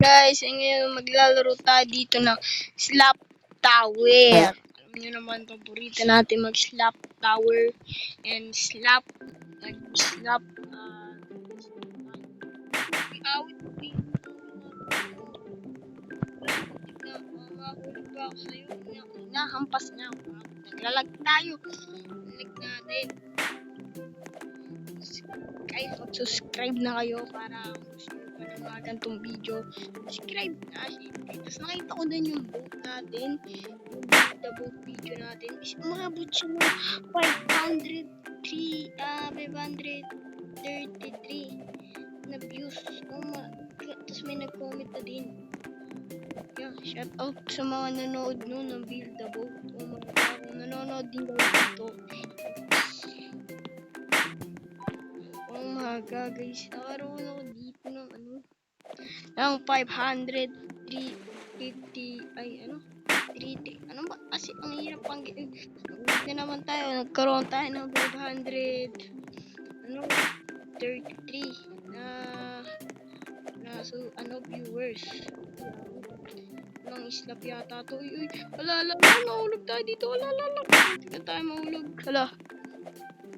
Guys, ngayon maglalaro tayo dito ng Slap Tower. Alam niyo naman, paborito natin mag-slap tower and slap, nag-slap, awit mahulog ba ako sa'yo? Nahampas niya ako. Naglalag tayo. Like natin. Guys, mag-subscribe na kayo para gusto nyo pa ng mga ganitong video. Subscribe na. Tapos nakita ko din yung boat natin. Yung the boat video natin. Is umabot siya ng 533 na views. Tapos may nag-comment na din. Yeah, shout out sa mga nanood nun ng Build the Boat. Kung nanonood din kayo dito. Umaga guys, nakaroon ako dito ng ng 500, 350, ano ba? Kasi ang hirap pang na naman tayo, nagkaroon tayo ng 500, 33 viewers. Nang islap yata to. Uy, ala, mahulog tayo dito. Ala. Hindi tayo mahulog.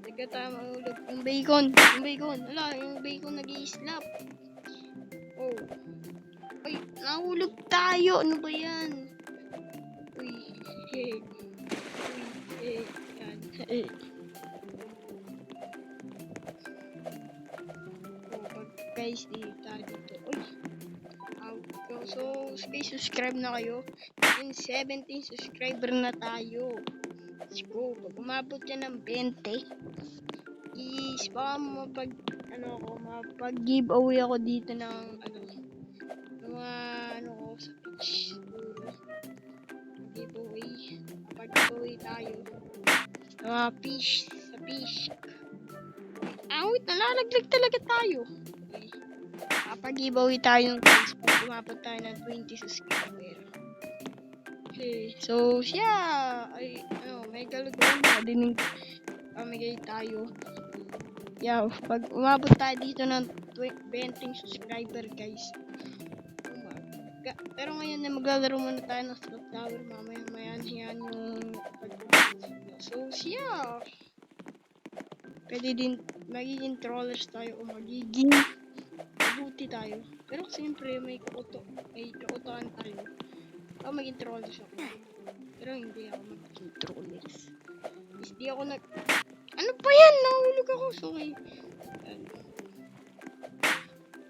Teka tayo mahulog. Yung bacon. Ala, yung bacon nag-i-slap. Oh. Uy, nahulog tayo. Ano ba yan? Uy, yan. Guys, dito. Uy. So, subscribe na kayo. And 17 subscriber na tayo. Let's go. Pag umabot yan ng 20, i-spam mapag-giveaway ako dito ng sa page. Giveaway tayo. Mga fish sa fish. Wait, nalalaglag talaga tayo. Kapag-giveaway tayo ng fish pag umabot tayo ng 20 subscriber. Okay, so yeah, may galugong na din pamigay tayo. Yeah, pag umabot tayo dito ng 20 subscriber guys. Pero ngayon na maglalaro muna tayo ng Slap Tower, mamaya yan yung so yeah, pwede din magiging trollers tayo o magiging mabuti tayo. Pero siyempre may kautoan tayo. Ako maging trollers ako. Pero hindi ako maging trollers. Hindi ako ano pa yan? Nahulog ako. Sorry.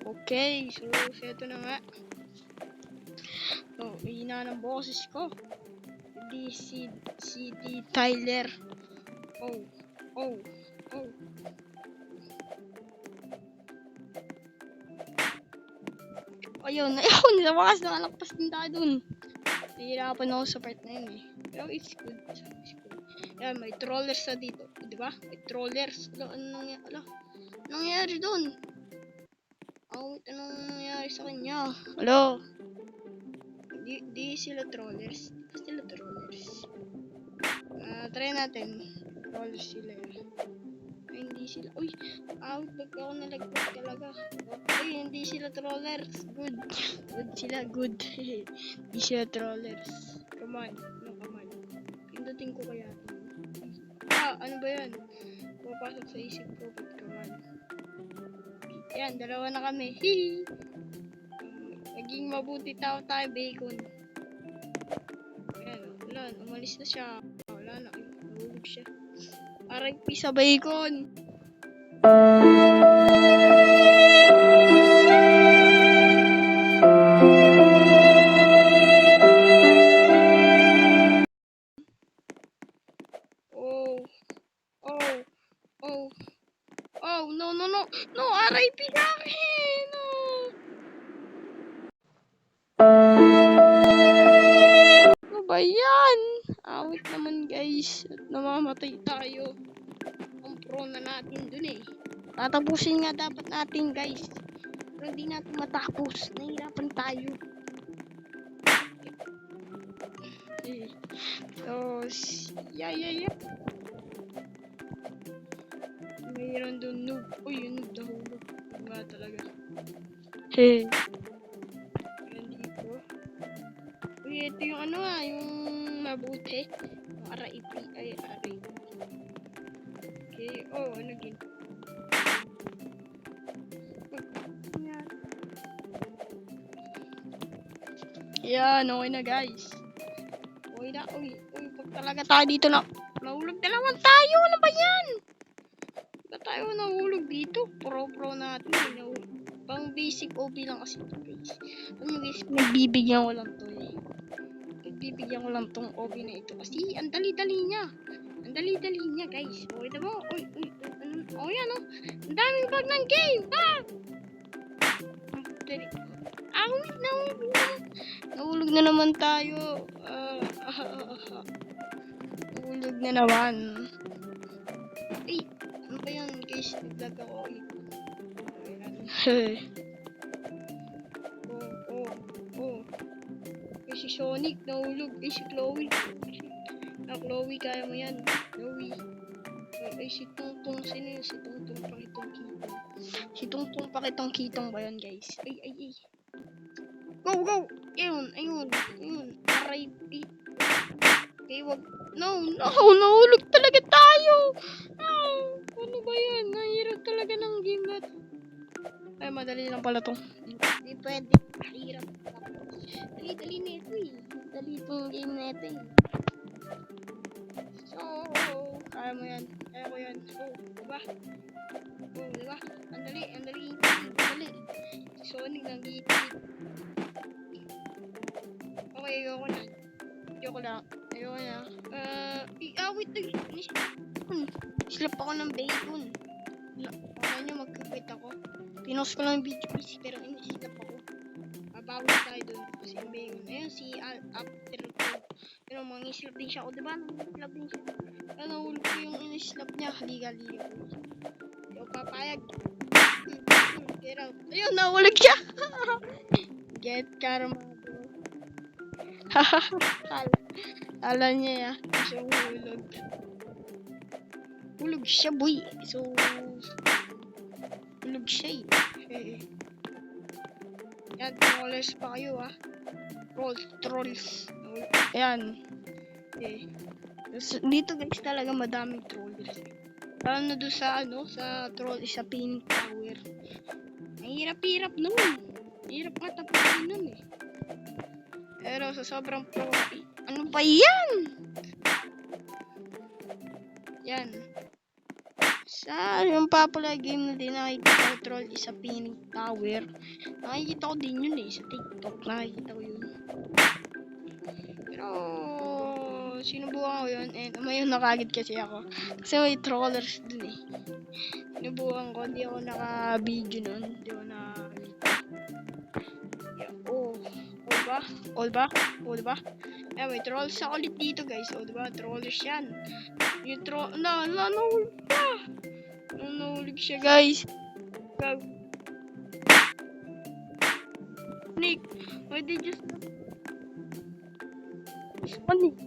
Okay. So, ito na nga. So, hina ng boses ko. CD Tyler. Oh. Ayun. Nawakas na kalakpas din tayo dun. Nahihirapan ako sa part na yun eh. Pero it's good. Yan, may trollers na dito. Diba? May trollers. Anong nangyari dun? Anong nangyari sa kanya? Hello? Di sila trollers. Try natin. Trollers sila yun. Ay, hindi sila. Uy! Pag ako nalagpag talaga. Okay, hindi sila trollers. Good sila. Good. Hindi sila trollers. Come on. Pindutin ko kaya. Ano ba yan? Papasok sa isip ko. Come on. Yan, dalawa na kami. Hihi! Naging mabuti tayo, bacon. Ayan, wala, umalis na siya. Wala na, nahulog siya. RIP sa bacon. Oh, no, RIP sa akin. Ano ba yan? Awit naman guys. At namamatay tayo. Ang pro na natin dun eh. Tatapusin nga dapat natin guys. Pero hindi natin matapos. Nahihirapan tayo. So, yeah. Mayroon doon noob. Uy, yung noob nahulog. Nga talaga. Hey. ito yung ano yung mabuti. Yung RIP, ay RIP. Okay, ano din? Yan, okay na guys. Okay na, pag talaga tayo dito na, nahulog na naman tayo, ano ba yan? Ba tayo nahulog dito? Pro natin, pang basic OB lang kasi ito guys. Ano guys, nagbibigyan ko lang to Nagbibigyan ko lang tong OB na ito kasi ang dali-dali niya. Ang dali-dali niya guys. Okay na ba? Yan ang daming bag ng game. Dali. Nahulog na naman tayo. Nahulog na naman. Ay, ano ba yan guys? Naglag ako. Si Sonic nahulog. Si Chloe. Chloe, kaya mo yan. Chloe. Si Tungtung. Sino yun? Si Tungtung Pakitong Kitong. Si Tungtung Pakitong Kitong ba yun guys? Ay. Go! Ayun. RIP. Okay, wag. No, nahulog talaga tayo. No, ano ba yan? Nahirap talaga ng game na. Ay, madali lang pala to. Hindi pwede. Mahirap. Dali nito Dali itong game na ito So, kaya mo yan. Kaya ko yan. Diba? Diba? Ang dali. Sonic ng gigit. Okay, ayoko na. Wait. Slap ako ng bacon. Okay nyo, magkapit ako. Pinost ko lang yung video guys, pero inislap ako. Babawi tayo dun kasi yung bacon. Ayun, si after pero mangislap din siya. Diba? Nangislap din siya. Kaya nahulog ko yung inislap niya. Liga. Hindi ako papayag. Get out. Ayun, nahulog siya. Get karma. Kala niya kasi hulog siya boy. So hulog siya yan, trollers pa kayo trolls ayan dito guys talaga madaming trollers lalo na doon sa troll sa Phoenix Tower. Ang hirap nun. Hirap matapusin nun pero sa sobrang pro, ano ba yan? Yan. Sa yung popular game na din nakikita ko troll is sa Phoenix Tower. Nakikita ko din yun sa TikTok. Nakikita ko yun. Pero sinubukan ko yun and umayon nakagid kasi ako. Kasi may trollers dun Sinubukan ko. Hindi ako naka-video nun. Hindi ako All ba? May trolls sa ulit dito guys. Diba? Trollers yan. Yung troll. Nahulog pa. Nahulog siya guys. Nick. Why did you stop? It's funny.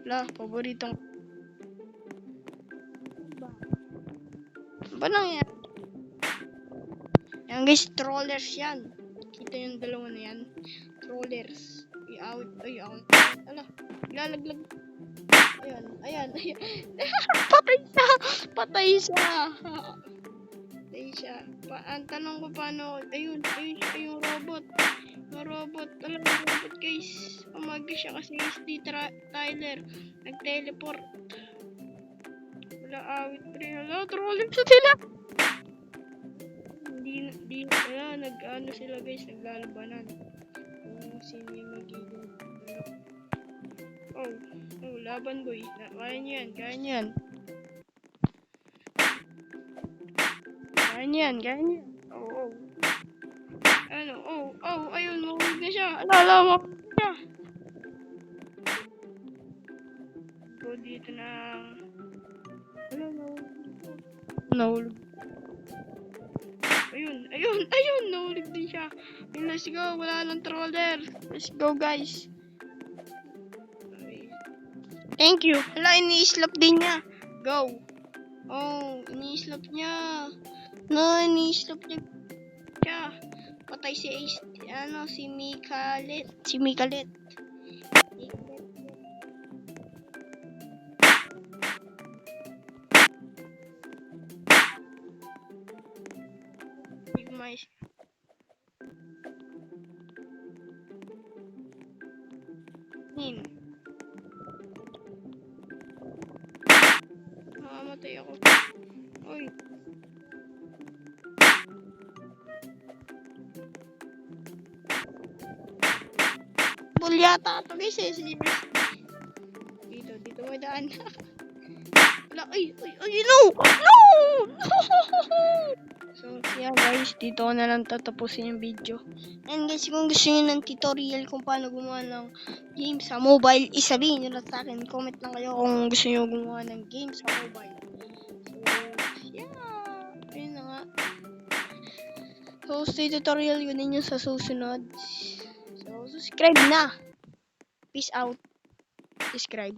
Paboritong ba nang yan? Yan guys, trollers yan. Kita yung dalawa na yan. Trollers. Out. Lalaglag. Ayan. Patay siya. Ang tanong ko paano, ayun yung robot. Robot guys. Umaga siya kasi si Tyler nag-teleport. Wala awit rin. Trolling sa sila. Hindi nag-ano sila guys, naglalabanan. Kung sino yung magiging laban boy. Kaya niyo yan. Ayun, mahulog na siya. Mahulog siya. Go dito na. Nahulog. Ayun, nahulog din siya. Let's go, wala lang troller. Let's go guys. Thank you. Ini-slap din niya. Go! Oh, ini-slap niya. No, ini-slap niya. Patay si Ace, si Mikalet. Si Mikalet. Big Mice. Nin. Mamamatay ako. Uy. Bull yata ito guys eh. Dito may daan. Wala, ay, no! No! So, yeah guys, dito ko na lang tatapusin yung video. And guys, kung gusto nyo ng tutorial kung paano gumawa ng game sa mobile, isabihin nyo lang sa akin. Comment lang kayo kung gusto nyo gumawa ng game sa mobile. So, yeah. Ayun na nga. So, stay tutorial yun ninyo sa susunod. So, subscribe na. Peace out. Subscribe.